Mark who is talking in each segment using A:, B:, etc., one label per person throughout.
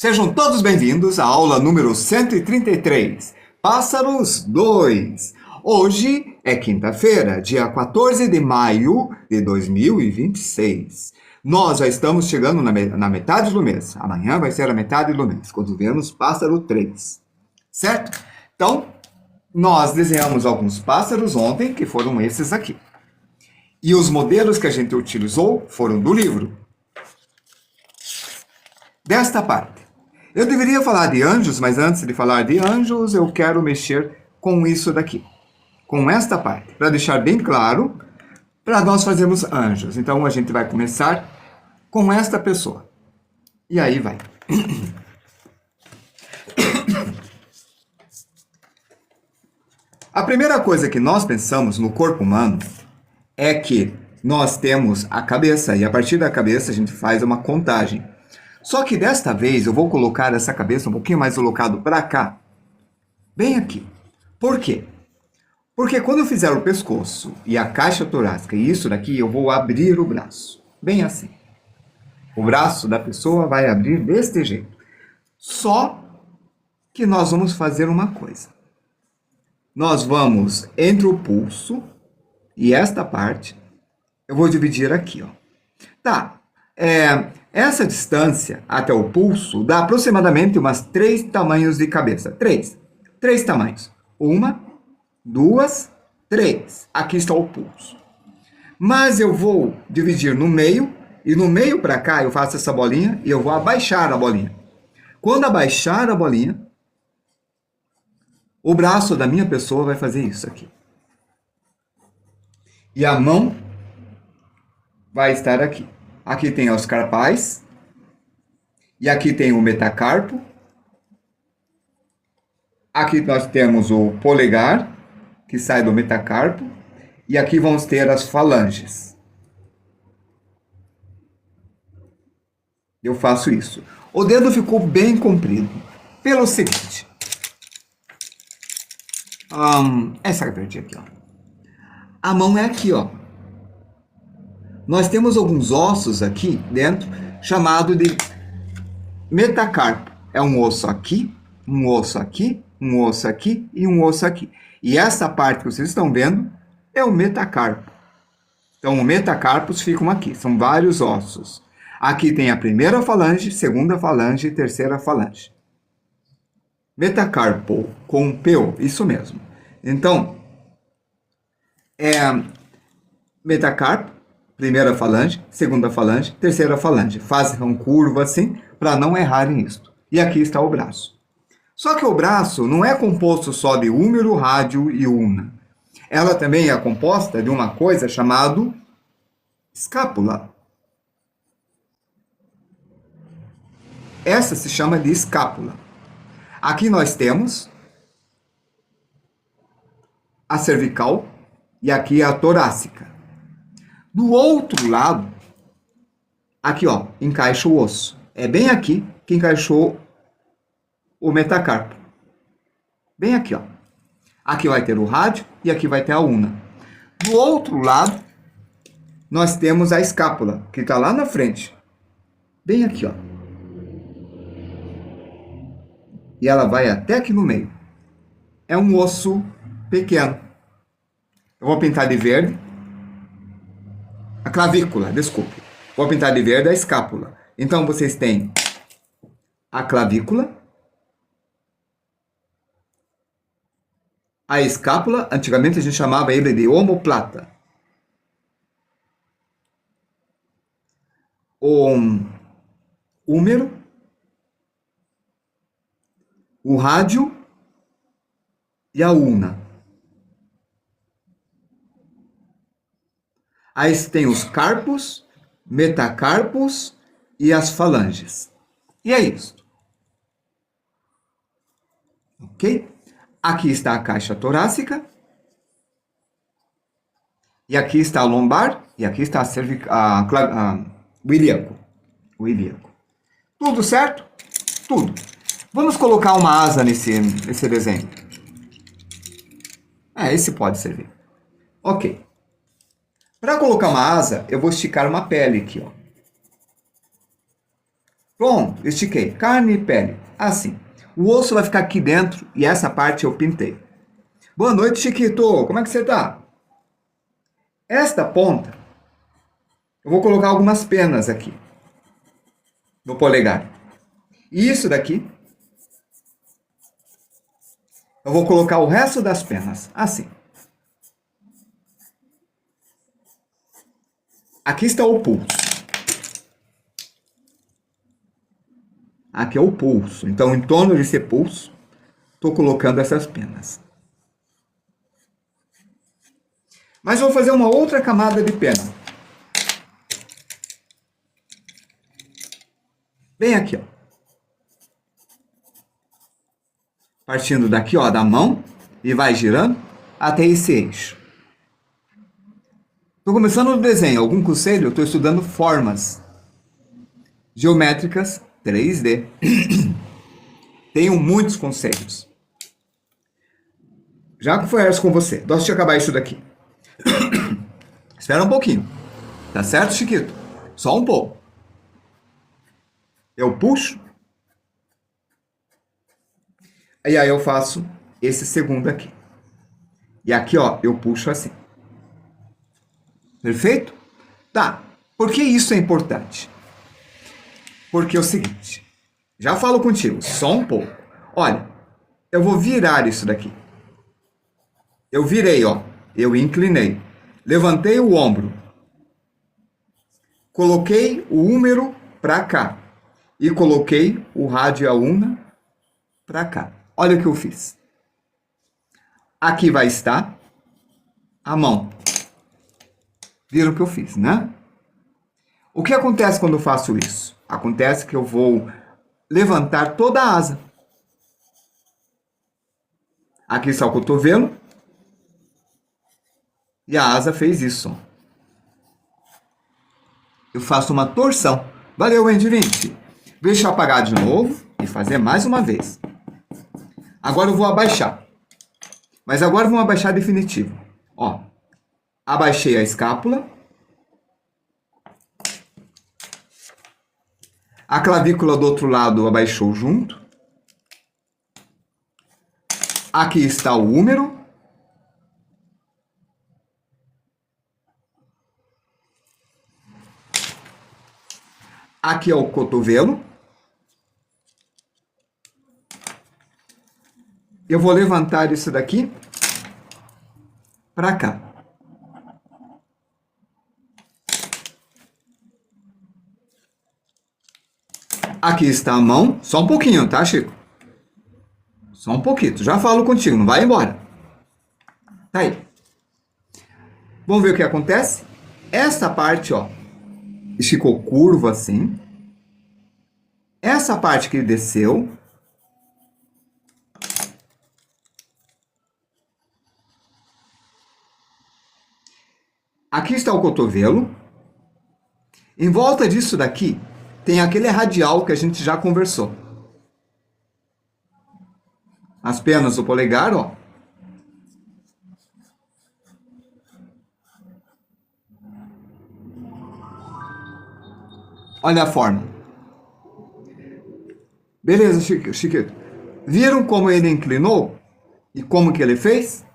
A: Sejam todos bem-vindos à aula número 133, Pássaros 2. Hoje é quinta-feira, dia 14 de maio de 2026. Nós já estamos chegando na metade do mês. Amanhã vai ser a metade do mês, quando vemos Pássaro 3. Certo? Então, nós desenhamos alguns pássaros ontem, que foram esses aqui. E os modelos que a gente utilizou foram do livro. Desta parte. Eu deveria falar de anjos, mas antes de falar de anjos, eu quero mexer com isso daqui. Com esta parte, para deixar bem claro, para nós fazermos anjos. Então, a gente vai começar com esta pessoa. E aí vai. A primeira coisa que nós pensamos no corpo humano é que nós temos a cabeça, e a partir da cabeça a gente faz uma contagem. Só que desta vez eu vou colocar essa cabeça um pouquinho mais colocado para cá, bem aqui. Por quê? Porque quando eu fizer o pescoço e a caixa torácica e isso daqui, eu vou abrir o braço, bem assim. O braço da pessoa vai abrir deste jeito. Só que nós vamos fazer uma coisa. Nós vamos entre o pulso e esta parte, eu vou dividir aqui, ó. Tá. Essa distância até o pulso dá aproximadamente umas 3 tamanhos de cabeça. 3 tamanhos. 1, 2, 3. Aqui está o pulso. Mas eu vou dividir no meio, e no meio para cá eu faço essa bolinha e eu vou abaixar a bolinha. Quando abaixar a bolinha, o braço da minha pessoa vai fazer isso aqui. E a mão vai estar aqui. Aqui tem os carpais, e aqui tem o metacarpo. Aqui nós temos o polegar, que sai do metacarpo, e aqui vamos ter as falanges. Eu faço isso. O dedo ficou bem comprido, pelo seguinte. Essa que eu perdi aqui, ó. A mão é aqui, ó. Nós temos alguns ossos aqui dentro, chamado de metacarpo. É um osso aqui, um osso aqui, um osso aqui e um osso aqui. E essa parte que vocês estão vendo é o metacarpo. Então, os metacarpos ficam aqui, são vários ossos. Aqui tem a primeira falange, segunda falange e terceira falange. Metacarpo com PO, isso mesmo. Então, metacarpo, primeira falange, segunda falange, terceira falange. Façam curva assim, para não errarem isto. E aqui está o braço. Só que o braço não é composto só de húmero, rádio e ulna. Ela também é composta de uma coisa chamada escápula. Essa se chama de escápula. Aqui nós temos a cervical e aqui a torácica. Do outro lado, aqui ó, encaixa o osso. É bem aqui que encaixou o metacarpo. Bem aqui ó. Aqui vai ter o rádio e aqui vai ter a ulna. Do outro lado, nós temos a escápula, que está lá na frente. Bem aqui ó. E ela vai até aqui no meio. É um osso pequeno. Eu vou pintar de verde. A clavícula, desculpe. Vou pintar de verde a escápula. Então, vocês têm a clavícula, a escápula, antigamente a gente chamava ele de omoplata. O húmero, o rádio e a ulna. Aí tem os carpos, metacarpos e as falanges. E é isso. Ok? Aqui está a caixa torácica. E aqui está a lombar. E aqui está o ilíaco. O ilíaco. Tudo certo? Tudo. Vamos colocar uma asa nesse desenho. Esse pode servir. Ok. Para colocar uma asa, eu vou esticar uma pele aqui, ó. Pronto, estiquei. Carne e pele. Assim. O osso vai ficar aqui dentro e essa parte eu pintei. Boa noite, Chiquito. Como é que você tá? Esta ponta, eu vou colocar algumas penas aqui no polegar. E isso daqui, eu vou colocar o resto das penas. Assim. Aqui está o pulso. Aqui é o pulso. Então, em torno desse pulso, estou colocando essas penas. Mas vou fazer uma outra camada de pena. Bem aqui, ó. Partindo daqui, ó, da mão, e vai girando até esse eixo. Estou começando no desenho. Algum conselho? Estou estudando formas geométricas 3D. Tenho muitos conselhos. Já que foi essa com você, deixa eu acabar isso daqui. Espera um pouquinho. Tá certo, Chiquito? Só um pouco. Eu puxo. E aí eu faço esse segundo aqui. E aqui, ó, eu puxo assim. Perfeito? Tá. Por que isso é importante? Porque é o seguinte. Já falo contigo, só um pouco. Olha, eu vou virar isso daqui. Eu virei, ó. Eu inclinei. Levantei o ombro. Coloquei o húmero para cá. E coloquei o rádio e a ulna para cá. Olha o que eu fiz. Aqui vai estar a mão. Viram o que eu fiz, né? O que acontece quando eu faço isso? Acontece que eu vou levantar toda a asa. Aqui está o cotovelo. E a asa fez isso. Eu faço uma torção. Valeu, Wendy 20. Deixa eu apagar de novo e fazer mais uma vez. Agora eu vou abaixar. Mas agora vamos abaixar definitivo. Ó, abaixei a escápula. A clavícula do outro lado abaixou junto. Aqui está o húmero. Aqui é o cotovelo. Eu vou levantar isso daqui para cá. Aqui está a mão. Só um pouquinho, tá, Chico? Só um pouquinho. Já falo contigo, não vai embora. Tá aí. Vamos ver o que acontece? Essa parte, ó, ficou curva assim. Essa parte que desceu. Aqui está o cotovelo. Em volta disso daqui, tem aquele radial que a gente já conversou. As penas do polegar, ó. Olha a forma. Beleza, Chiquito. Viram como ele inclinou? E como que ele fez?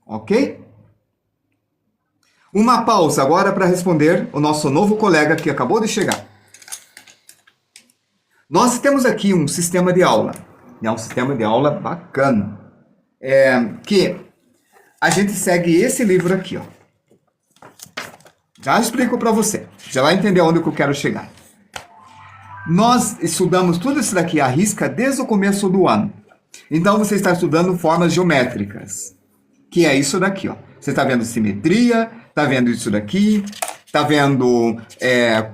A: Ok? Uma pausa agora para responder o nosso novo colega que acabou de chegar. Nós temos aqui um sistema de aula. É um sistema de aula bacana. Que a gente segue esse livro aqui, ó. Já explico para você. Já vai entender onde que eu quero chegar. Nós estudamos tudo isso daqui à risca desde o começo do ano. Então você está estudando formas geométricas. Que é isso daqui, ó. Você está vendo simetria, está vendo isso daqui, está vendo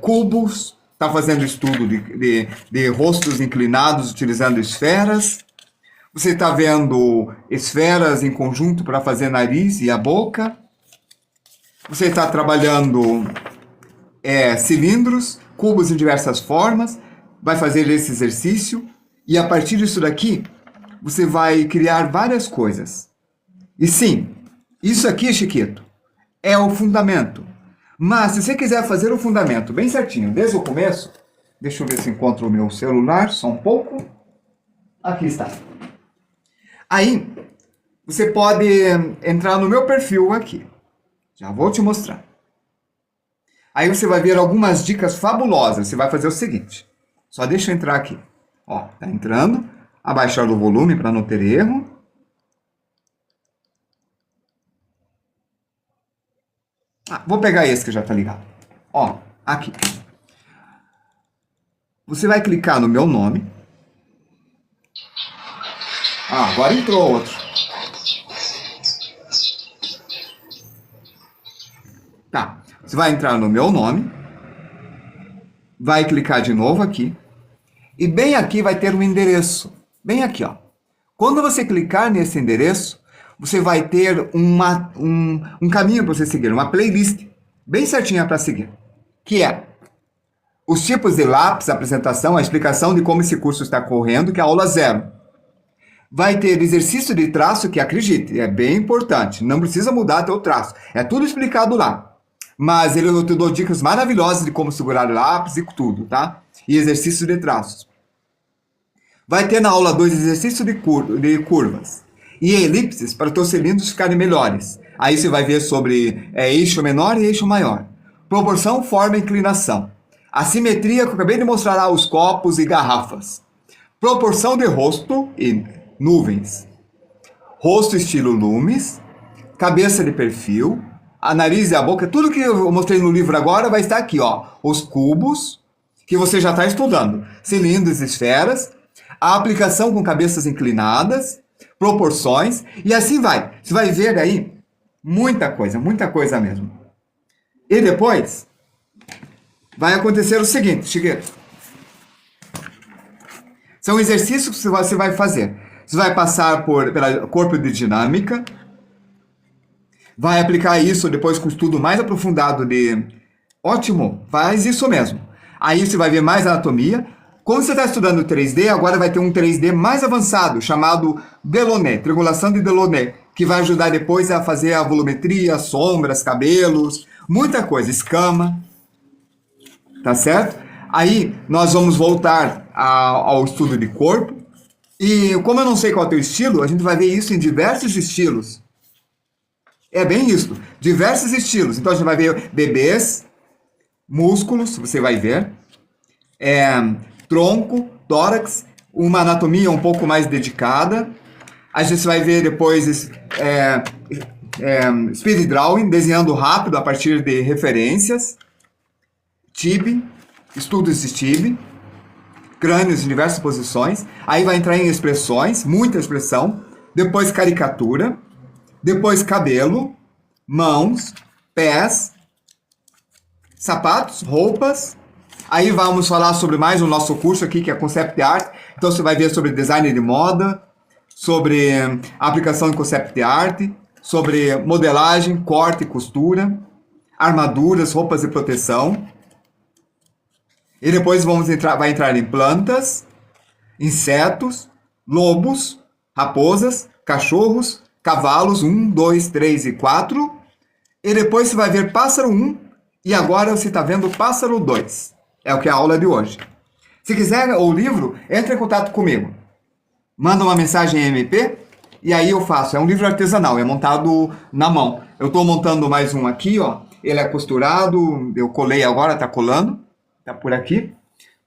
A: cubos, está fazendo estudo de rostos inclinados utilizando esferas. Você está vendo esferas em conjunto para fazer nariz e a boca. Você está trabalhando cilindros, cubos em diversas formas. Vai fazer esse exercício. E a partir disso daqui, você vai criar várias coisas. E sim, isso aqui, Chiquito, é o fundamento. Mas se você quiser fazer o fundamento bem certinho, desde o começo, Deixa eu ver se encontro o meu celular, só um pouco. Aqui está. Aí, você pode entrar no meu perfil aqui. Já vou te mostrar. Aí você vai ver algumas dicas fabulosas. Você vai fazer o seguinte. Só deixa eu entrar aqui. Ó, tá entrando. Abaixar o volume para não ter erro. Vou pegar esse que já tá ligado. Ó, aqui. Você vai clicar no meu nome. Agora entrou outro. Tá. Você vai entrar no meu nome. Vai clicar de novo aqui. E bem aqui vai ter um endereço. Bem aqui, ó. Quando você clicar nesse endereço, você vai ter um caminho para você seguir, uma playlist bem certinha para seguir, que é os tipos de lápis, a apresentação, a explicação de como esse curso está correndo, que é a aula 0. Vai ter exercício de traço, que acredite, é bem importante, não precisa mudar teu traço, é tudo explicado lá. Mas eu te dou dicas maravilhosas de como segurar lápis e tudo, tá? E exercício de traços. Vai ter na aula 2 exercício de curvas e elipses para teus cilindros ficarem melhores. Aí você vai ver sobre eixo menor e eixo maior. Proporção, forma e inclinação. Assimetria, que eu acabei de mostrar lá, os copos e garrafas. Proporção de rosto e nuvens. Rosto estilo lumes. Cabeça de perfil. A nariz e a boca. Tudo que eu mostrei no livro agora vai estar aqui, ó. Os cubos, que você já está estudando. Cilindros e esferas. A aplicação com cabeças inclinadas. Proporções. E assim vai. Você vai ver aí muita coisa mesmo. E depois vai acontecer o seguinte, Shigeru. São exercícios que você vai fazer. Você vai passar pelo corpo de dinâmica. Vai aplicar isso depois com estudo mais aprofundado de... Ótimo, faz isso mesmo. Aí você vai ver mais anatomia. Como você está estudando 3D, agora vai ter um 3D mais avançado, chamado Delaunay, triangulação de Delaunay, que vai ajudar depois a fazer a volumetria, sombras, cabelos, muita coisa, escama. Tá certo? Aí nós vamos voltar ao estudo de corpo. E como eu não sei qual é o teu estilo, a gente vai ver isso em diversos estilos. É bem isso, diversos estilos. Então a gente vai ver bebês, músculos, você vai ver, tronco, tórax, uma anatomia um pouco mais dedicada. A gente vai ver depois speed drawing, desenhando rápido a partir de referências. TIB, estudos de TIB, crânios em diversas posições. Aí vai entrar em expressões, muita expressão. Depois caricatura. Depois cabelo, mãos, pés, sapatos, roupas. Aí vamos falar sobre mais o nosso curso aqui, que é Concept Art. Então você vai ver sobre design de moda, sobre aplicação de Concept Art, sobre modelagem, corte e costura, armaduras, roupas de proteção. E depois vai entrar em plantas, insetos, lobos, raposas, cachorros, cavalos 1, 2, 3 e 4. E depois você vai ver pássaro 1. E agora você está vendo pássaro 2. É o que é a aula de hoje. Se quiser o livro, entre em contato comigo. Manda uma mensagem em MP e aí eu faço. É um livro artesanal, é montado na mão. Eu estou montando mais um aqui, ó. Ele é costurado, eu colei agora, está colando. Tá por aqui.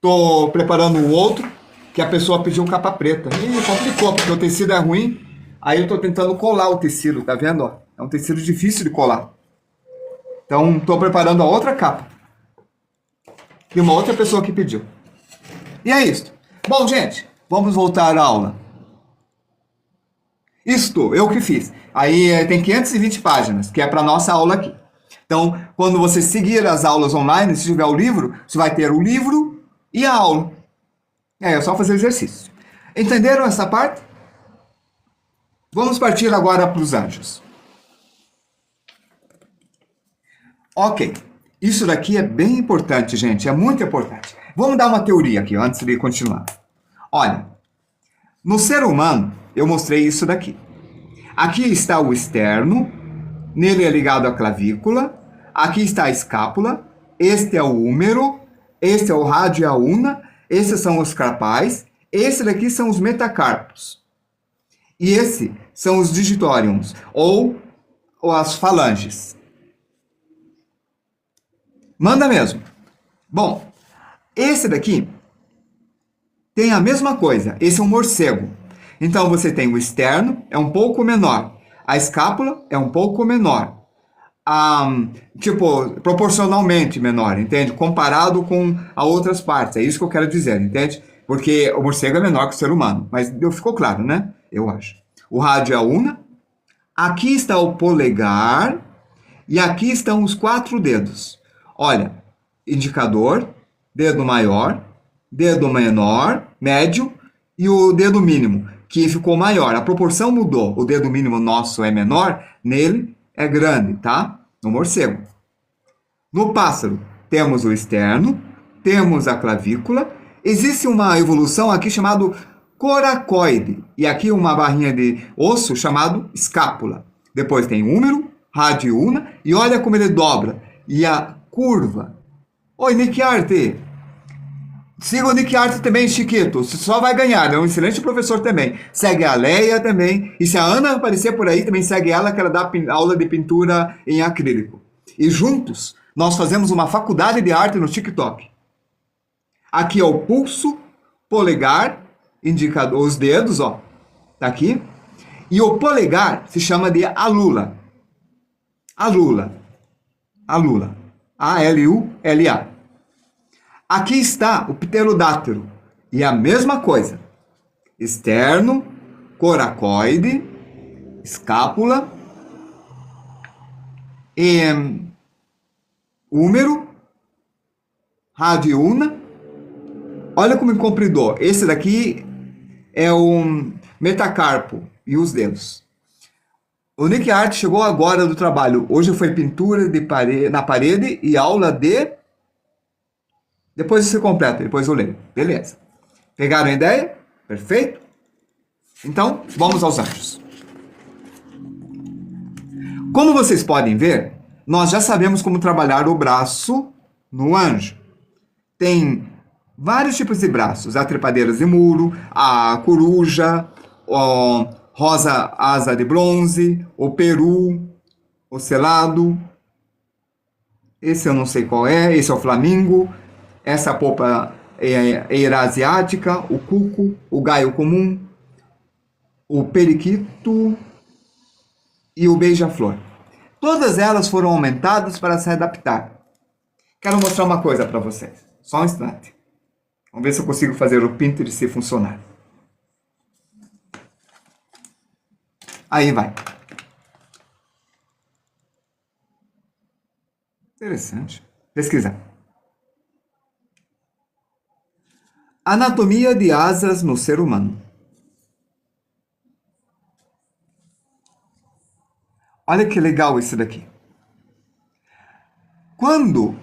A: Tô preparando um outro, que a pessoa pediu capa preta. E complicou, porque o tecido é ruim. Aí eu tô tentando colar o tecido, tá vendo? Ó? É um tecido difícil de colar. Então, tô preparando a outra capa. E uma outra pessoa que pediu. E é isso. Bom, gente, vamos voltar à aula. Isto, eu que fiz. Aí tem 520 páginas, que é para nossa aula aqui. Então, quando você seguir as aulas online, se tiver o livro, você vai ter o livro e a aula. É só fazer o exercício. Entenderam essa parte? Vamos partir agora para os anjos. Ok. Isso daqui é bem importante, gente. É muito importante. Vamos dar uma teoria aqui, antes de continuar. Olha, no ser humano, eu mostrei isso daqui. Aqui está o externo. Nele é ligado a clavícula. Aqui está a escápula. Este é o húmero. Esse é o rádio e a una, esses são os carpais, esse daqui são os metacarpos. E esse são os digitoriums, ou as falanges. Manda mesmo. Bom, esse daqui tem a mesma coisa. Esse é um morcego. Então você tem o externo, é um pouco menor. A escápula é um pouco menor. Proporcionalmente menor, entende? Comparado com a outras partes. É isso que eu quero dizer, entende? Porque o morcego é menor que o ser humano. Mas ficou claro, né? Eu acho. O rádio é a una. Aqui está o polegar. E aqui estão os 4 dedos. Olha, indicador, dedo maior, dedo menor, médio e o dedo mínimo, que ficou maior. A proporção mudou. O dedo mínimo nosso é menor, nele é grande, tá? No morcego. No pássaro, temos o externo, temos a clavícula. Existe uma evolução aqui chamado coracoide. E aqui uma barrinha de osso chamado escápula. Depois tem húmero, rádio e una. E olha como ele dobra. E a curva. Oi, Nick Arte. Siga o Nick Arte também, Chiquito. Você só vai ganhar. É um excelente professor também. Segue a Leia também. E se a Ana aparecer por aí, também segue ela, que ela dá aula de pintura em acrílico. E juntos, nós fazemos uma faculdade de arte no TikTok. Aqui é o pulso, polegar, indicador, os dedos, ó. Tá aqui. E o polegar se chama de alula. Alula. Alula. A-L-U-L-A. Aqui está o pterodátero. E a mesma coisa. Externo, coracoide, escápula, húmero, rádio e una. Olha como compridou. Esse daqui é o metacarpo e os dedos. O Nick Art chegou agora do trabalho. Hoje foi pintura de na parede e aula de... Depois você completa, depois eu leio. Beleza. Pegaram a ideia? Perfeito? Então, vamos aos anjos. Como vocês podem ver, nós já sabemos como trabalhar o braço no anjo. Tem vários tipos de braços. A trepadeira de muro, a coruja, o rosa asa de bronze, o peru, o selado. Esse eu não sei qual é, esse é o flamingo. Essa polpa é eurasiática, o cuco, o gaio comum, o periquito e o beija-flor. Todas elas foram aumentadas para se adaptar. Quero mostrar uma coisa para vocês. Só um instante. Vamos ver se eu consigo fazer o Pinterest funcionar. Aí vai. Interessante. Pesquisar. Anatomia de asas no ser humano. Olha que legal isso daqui. Quando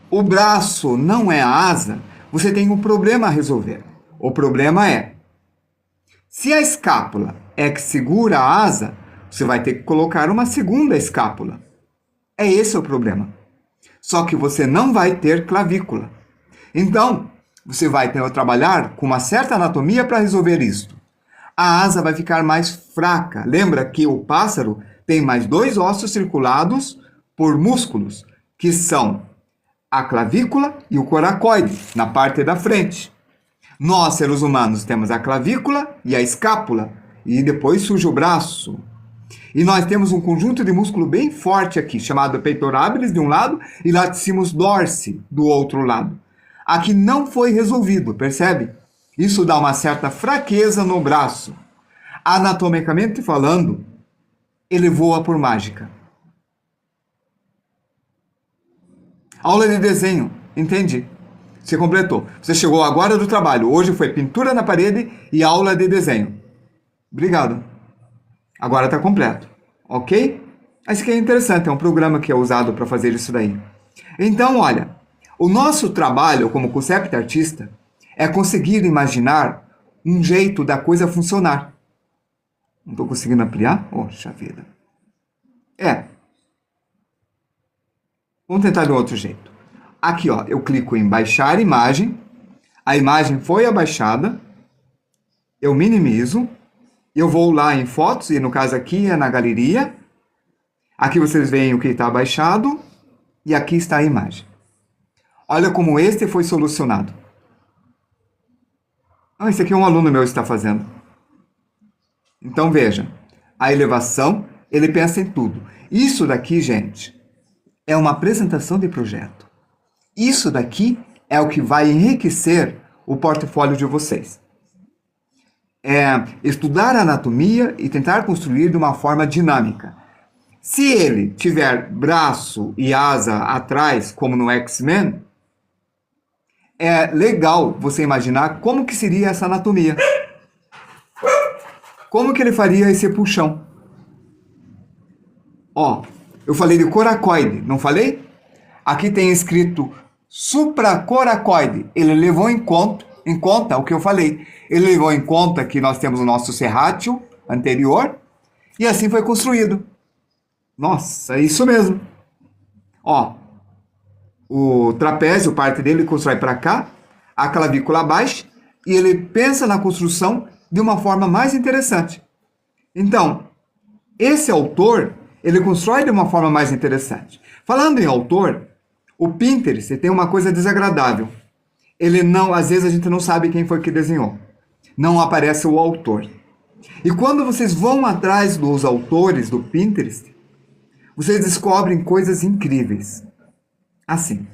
A: o braço não é a asa, você tem um problema a resolver. O problema é, se a escápula é que segura a asa, você vai ter que colocar uma segunda escápula. É esse o problema. Só que você não vai ter clavícula. Então, você vai ter que trabalhar com uma certa anatomia para resolver isso. A asa vai ficar mais fraca. Lembra que o pássaro tem mais 2 ossos circulados por músculos, que são a clavícula e o coracoide, na parte da frente. Nós, seres humanos, temos a clavícula e a escápula, e depois surge o braço. E nós temos um conjunto de músculo bem forte aqui, chamado pectorabilis de um lado e latissimus dorsi do outro lado. Aqui não foi resolvido, percebe? Isso dá uma certa fraqueza no braço. Anatomicamente falando, ele voa por mágica. Aula de desenho, entendi. Você completou. Você chegou agora do trabalho. Hoje foi pintura na parede e aula de desenho. Obrigado. Agora está completo. Ok? Isso aqui é interessante. É um programa que é usado para fazer isso daí. Então, olha. O nosso trabalho como concept artista é conseguir imaginar um jeito da coisa funcionar. Não estou conseguindo ampliar? Poxa vida. Vamos tentar de um outro jeito. Aqui, ó, eu clico em baixar imagem, a imagem foi abaixada, eu minimizo, eu vou lá em fotos, e no caso aqui é na galeria, aqui vocês veem o que está abaixado, e aqui está a imagem. Olha como este foi solucionado. Ah, esse aqui é um aluno meu que está fazendo. Então veja, a elevação, ele pensa em tudo. Isso daqui, gente, é uma apresentação de projeto. Isso daqui é o que vai enriquecer o portfólio de vocês. É estudar anatomia e tentar construir de uma forma dinâmica. Se ele tiver braço e asa atrás, como no X-Men, é legal você imaginar como que seria essa anatomia. Como que ele faria esse puxão? Ó, eu falei de coracoide, não falei? Aqui tem escrito supracoracoide. Ele levou em conta o que eu falei. Ele levou em conta que nós temos o nosso serrátil anterior e assim foi construído. Nossa, é isso mesmo. Ó, o trapézio, parte dele, constrói para cá, a clavícula baixa, e ele pensa na construção de uma forma mais interessante. Então, esse autor, ele constrói de uma forma mais interessante. Falando em autor, o Pinterest tem uma coisa desagradável. Ele não, às vezes a gente não sabe quem foi que desenhou. Não aparece o autor. E quando vocês vão atrás dos autores do Pinterest, vocês descobrem coisas incríveis. Assim,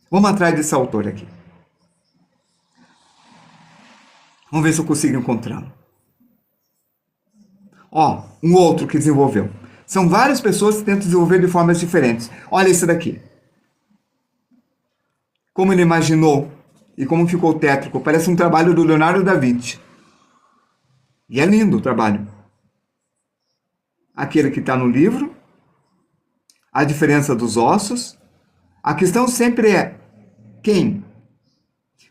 A: vamos atrás desse autor aqui. Vamos ver se eu consigo encontrá-lo. Ó, um outro que desenvolveu. São várias pessoas que tentam desenvolver de formas diferentes. Olha esse daqui. Como ele imaginou e como ficou tétrico. Parece um trabalho do Leonardo da Vinci. E é lindo o trabalho. Aquele que está no livro. A diferença dos ossos. A questão sempre é quem?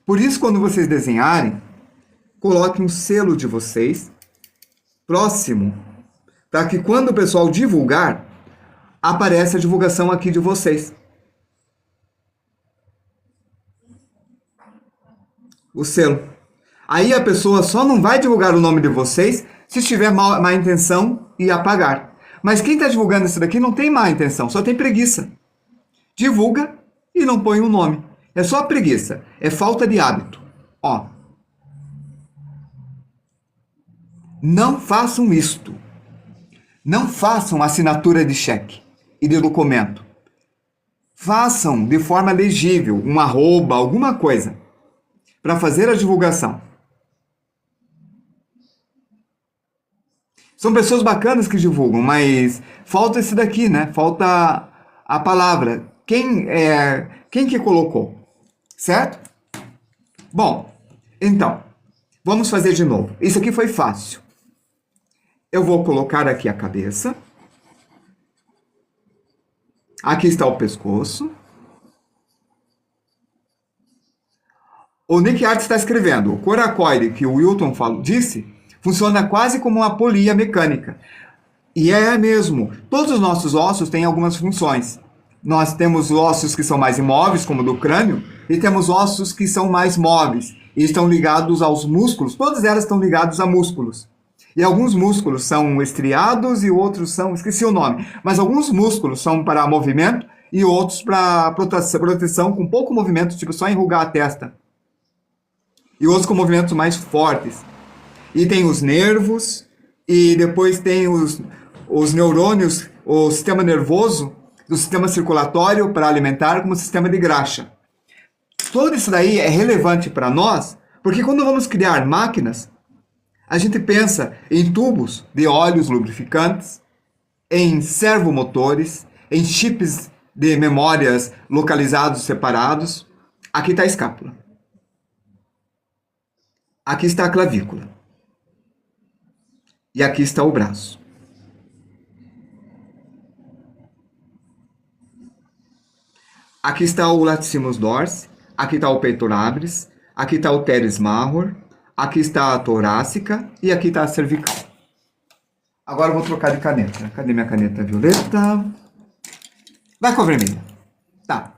A: Por isso, quando vocês desenharem, coloquem um selo de vocês próximo, para que quando o pessoal divulgar, apareça a divulgação aqui de vocês. O selo. Aí a pessoa só não vai divulgar o nome de vocês se tiver má intenção e apagar. Mas quem está divulgando isso daqui não tem má intenção, só tem preguiça. Divulga e não põe um nome. É só preguiça, é falta de hábito. Ó. Não façam isto. Não façam assinatura de cheque e de documento. Façam de forma legível, um arroba, alguma coisa, para fazer a divulgação. São pessoas bacanas que divulgam, mas falta esse daqui, né? Falta a palavra. Quem que colocou? Certo? Bom, então, vamos fazer de novo. Isso aqui foi fácil. Eu vou colocar aqui a cabeça. Aqui está o pescoço. O Nick Art está escrevendo. O coracoide que o Wilton disse funciona quase como uma polia mecânica. E é mesmo. Todos os nossos ossos têm algumas funções. Nós temos ossos que são mais imóveis, como o do crânio, e temos ossos que são mais móveis e estão ligados aos músculos. Todas elas estão ligadas a músculos. E alguns músculos são estriados e outros são, esqueci o nome, mas alguns músculos são para movimento e outros para proteção com pouco movimento, tipo só enrugar a testa. E outros com movimentos mais fortes. E tem os nervos, e depois tem os neurônios, o sistema nervoso, do sistema circulatório para alimentar como sistema de graxa. Tudo isso daí é relevante para nós, porque quando vamos criar máquinas, a gente pensa em tubos de óleos lubrificantes, em servomotores, em chips de memórias localizados separados. Aqui está a escápula. Aqui está a clavícula. E aqui está o braço. Aqui está o latissimus dorsi, aqui está o pectoralis, aqui está o teres major, aqui está a torácica e aqui está a cervical. Agora eu vou trocar de caneta. Cadê minha caneta violeta? Vai com a vermelha. Tá.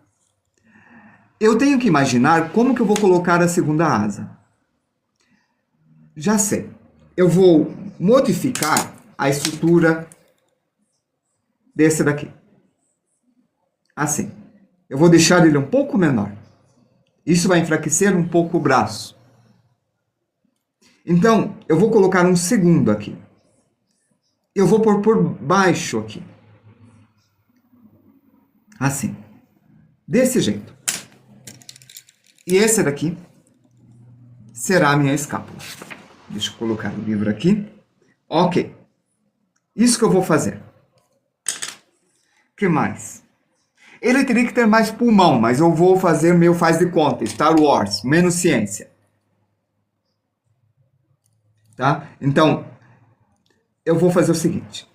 A: Eu tenho que imaginar como que eu vou colocar a segunda asa. Já sei. Eu vou modificar a estrutura desse daqui. Assim. Eu vou deixar ele um pouco menor. Isso vai enfraquecer um pouco o braço. Então, eu vou colocar um segundo aqui. Eu vou pôr por baixo aqui. Assim. Desse jeito. E esse daqui será a minha escápula. Deixa eu colocar o livro aqui. Ok. Isso que eu vou fazer. O que mais? Ele teria que ter mais pulmão, mas eu vou fazer meu faz de conta. Star Wars, menos ciência. Tá? Então, eu vou fazer o seguinte.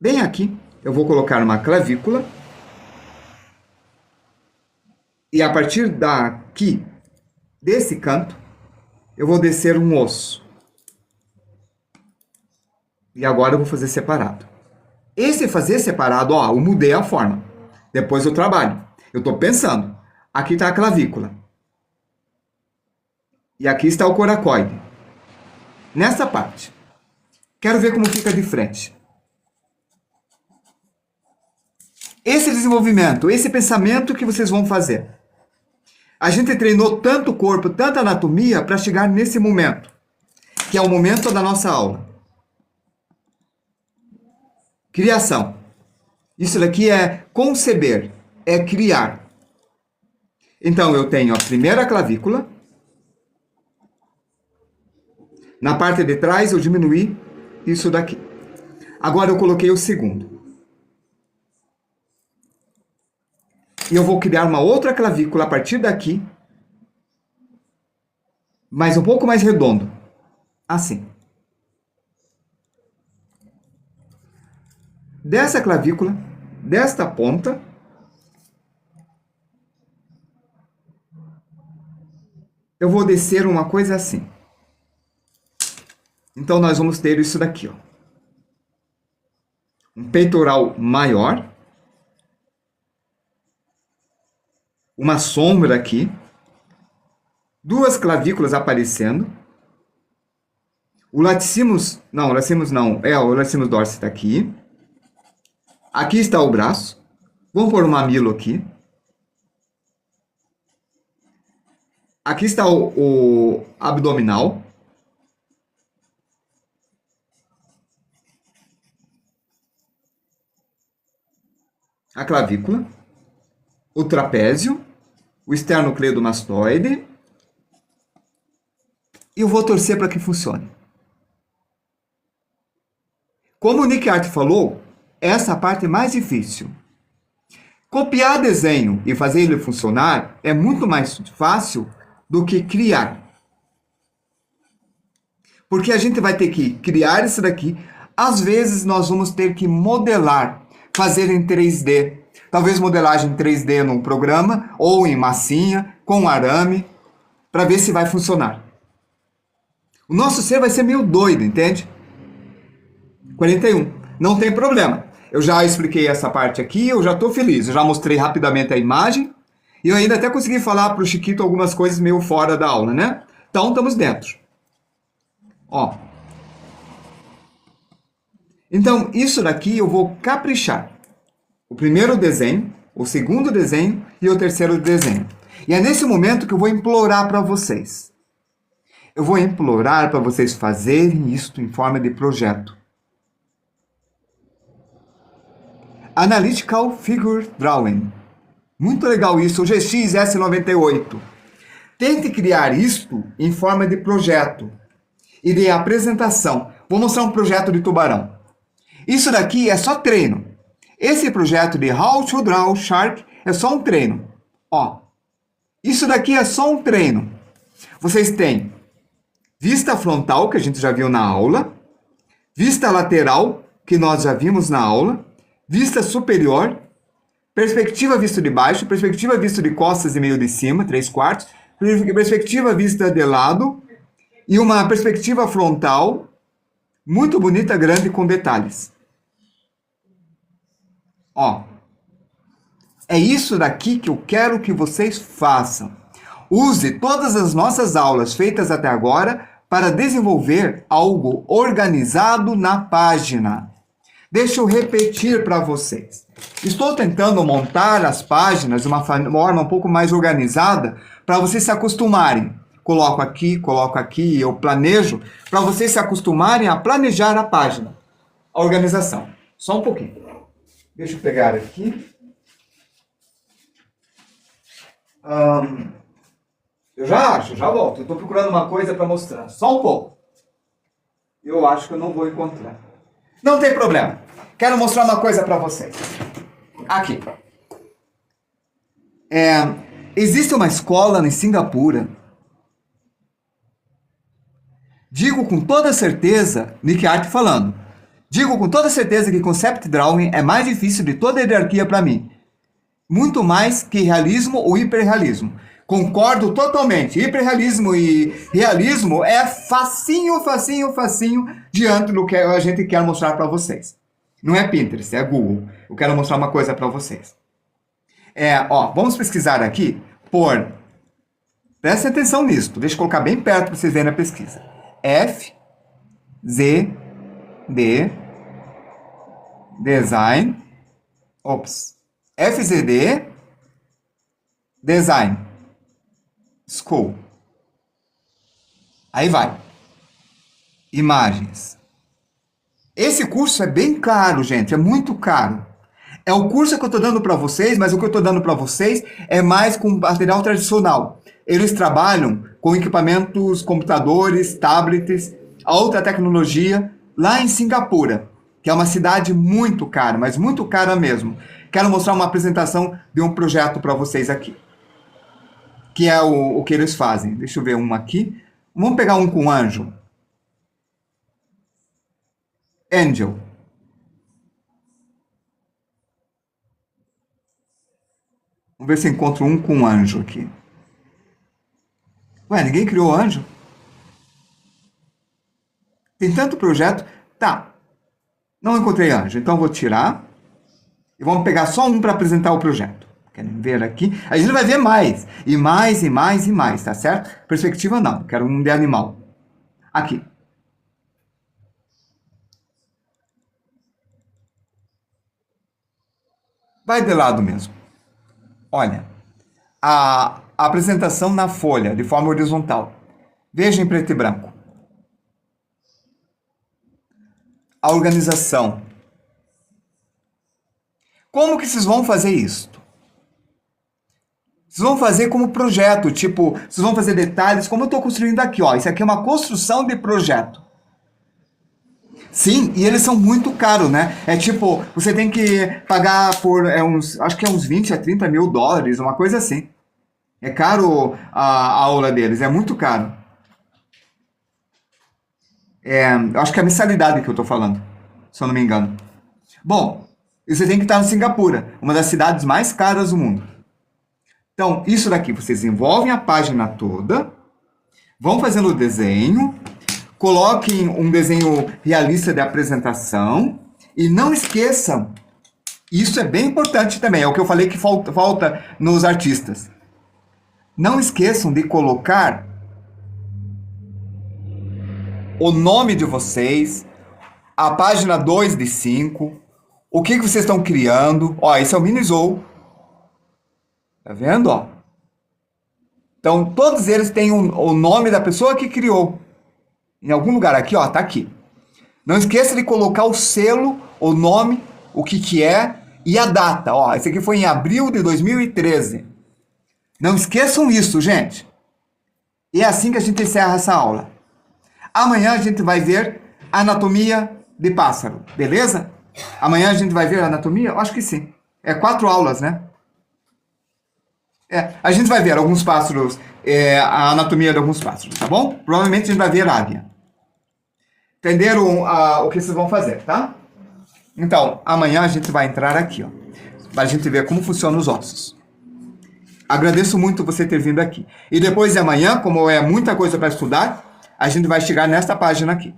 A: Bem aqui, eu vou colocar uma clavícula. E a partir daqui, desse canto, eu vou descer um osso. E agora eu vou fazer separado. Esse fazer separado, ó, eu mudei a forma. Depois eu trabalho. Eu estou pensando. Aqui está a clavícula. E aqui está o coracoide. Nessa parte. Quero ver como fica de frente. Esse desenvolvimento, esse pensamento que vocês vão fazer. A gente treinou tanto o corpo, tanta anatomia para chegar nesse momento. Que é o momento da nossa aula. Criação. Isso daqui é conceber, é criar. Então, eu tenho a primeira clavícula. Na parte de trás, eu diminuí isso daqui. Agora, eu coloquei o segundo. E eu vou criar uma outra clavícula a partir daqui. Mas um pouco mais redondo. Assim. Dessa clavícula, desta ponta, eu vou descer uma coisa assim. Então, nós vamos ter isso daqui, ó. Um peitoral maior. Uma sombra aqui. Duas clavículas aparecendo. O laticímus não, o laticímus dorsi está aqui. Aqui está o braço. Vamos pôr o mamilo aqui. Aqui está o abdominal. A clavícula. O trapézio. O esternocleidomastoide. E eu vou torcer para que funcione. Como o Nick Art falou, essa é a parte mais difícil. Copiar desenho e fazer ele funcionar é muito mais fácil do que criar. Porque a gente vai ter que criar isso daqui. Às vezes nós vamos ter que modelar, fazer em 3D. Talvez modelagem em 3D num programa ou em massinha, com arame, para ver se vai funcionar. O nosso ser vai ser meio doido, entende? 41. Não tem problema. Eu já expliquei essa parte aqui, eu já estou feliz. Eu já mostrei rapidamente a imagem. E eu ainda até consegui falar para o Chiquito algumas coisas meio fora da aula, né? Então, estamos dentro. Ó. Então, isso daqui eu vou caprichar. O primeiro desenho, o segundo desenho e o terceiro desenho. E é nesse momento que eu vou implorar para vocês. Eu vou implorar para vocês fazerem isto em forma de projeto. Analytical Figure Drawing. Muito legal isso, o GX S98. Tente criar isto em forma de projeto e de apresentação. Vou mostrar um projeto de tubarão. Isso daqui é só treino. Esse projeto de How to Draw Shark é só um treino. Ó, isso daqui é só um treino. Vocês têm vista frontal, que a gente já viu na aula. Vista lateral, que nós já vimos na aula. Vista superior. Perspectiva vista de baixo. Perspectiva vista de costas e meio de cima, 3/4. Perspectiva vista de lado. E uma perspectiva frontal muito bonita, grande, com detalhes. Ó. É isso daqui que eu quero que vocês façam. Use todas as nossas aulas feitas até agora para desenvolver algo organizado na página. Deixa eu repetir para vocês. Estou tentando montar as páginas de uma forma um pouco mais organizada para vocês se acostumarem. Coloco aqui, eu planejo para vocês se acostumarem a planejar a página. A organização. Só um pouquinho. Deixa eu pegar aqui. Eu já volto. Eu estou procurando uma coisa para mostrar. Só um pouco. Eu acho que eu não vou encontrar. Não tem problema. Quero mostrar uma coisa para vocês. Aqui. Existe uma escola em Singapura. Digo com toda certeza, Nick Art falando. Digo com toda certeza que Concept Drawing é mais difícil de toda a hierarquia para mim. Muito mais que realismo ou hiperrealismo. Concordo totalmente. Hiperrealismo e realismo é facinho diante do que a gente quer mostrar para vocês. Não é Pinterest, é Google. Eu quero mostrar uma coisa para vocês. Vamos pesquisar aqui por... Presta atenção nisso. Deixa eu colocar bem perto para vocês verem a pesquisa. FZD Design. FZD Design School. Aí vai. Imagens. Esse curso é bem caro, gente. É muito caro. É o curso que eu estou dando para vocês, mas o que eu estou dando para vocês é mais com material tradicional. Eles trabalham com equipamentos, computadores, tablets, alta tecnologia, lá em Singapura, que é uma cidade muito cara, mas muito cara mesmo. Quero mostrar uma apresentação de um projeto para vocês aqui, que é o que eles fazem. Deixa eu ver um aqui. Vamos pegar um com anjo. Angel. Vamos ver se encontro um com anjo aqui. Ué, ninguém criou anjo? Tem tanto projeto. Tá. Não encontrei anjo, então vou tirar. E vamos pegar só um para apresentar o projeto. Querem ver aqui? A gente vai ver mais. E mais, tá certo? Perspectiva não. Quero um de animal. Aqui. Vai de lado mesmo. Olha. A apresentação na folha, de forma horizontal. Veja em preto e branco. A organização. Como que vocês vão fazer isso? Vocês vão fazer como projeto, tipo, vocês vão fazer detalhes, como eu estou construindo aqui, ó. Isso aqui é uma construção de projeto. Sim, e eles são muito caros, né? É tipo, você tem que pagar por, acho que é uns 20 a 30 mil dólares, uma coisa assim. É caro a aula deles, é muito caro. Eu acho que é a mensalidade que eu estou falando, se eu não me engano. Bom, você tem que estar em Singapura, uma das cidades mais caras do mundo. Então, isso daqui, vocês envolvem a página toda, vão fazendo o desenho, coloquem um desenho realista de apresentação e não esqueçam, isso é bem importante também, é o que eu falei que falta nos artistas. Não esqueçam de colocar o nome de vocês, a página 2 de 5, o que vocês estão criando. Ó, esse é o Minizou. Tá vendo, ó? Então, todos eles têm o nome da pessoa que criou. Em algum lugar aqui, ó, tá aqui. Não esqueça de colocar o selo, o nome, o que é e a data. Ó, esse aqui foi em abril de 2013. Não esqueçam isso, gente. E é assim que a gente encerra essa aula. Amanhã a gente vai ver anatomia de pássaro, beleza? Amanhã a gente vai ver anatomia? Eu acho que sim. É 4 aulas, né? A gente vai ver alguns pássaros, a anatomia de alguns pássaros, tá bom? Provavelmente a gente vai ver águia. Entenderam o que vocês vão fazer, tá? Então, amanhã a gente vai entrar aqui, ó, para a gente ver como funcionam os ossos. Agradeço muito você ter vindo aqui. E depois de amanhã, como é muita coisa para estudar, a gente vai chegar nesta página aqui.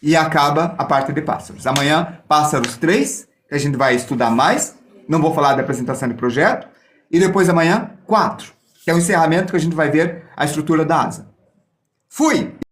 A: E acaba a parte de pássaros. Amanhã, pássaros 3, que a gente vai estudar mais. não vou falar da apresentação de projeto, e depois amanhã, 4, que é o encerramento que a gente vai ver a estrutura da asa. Fui!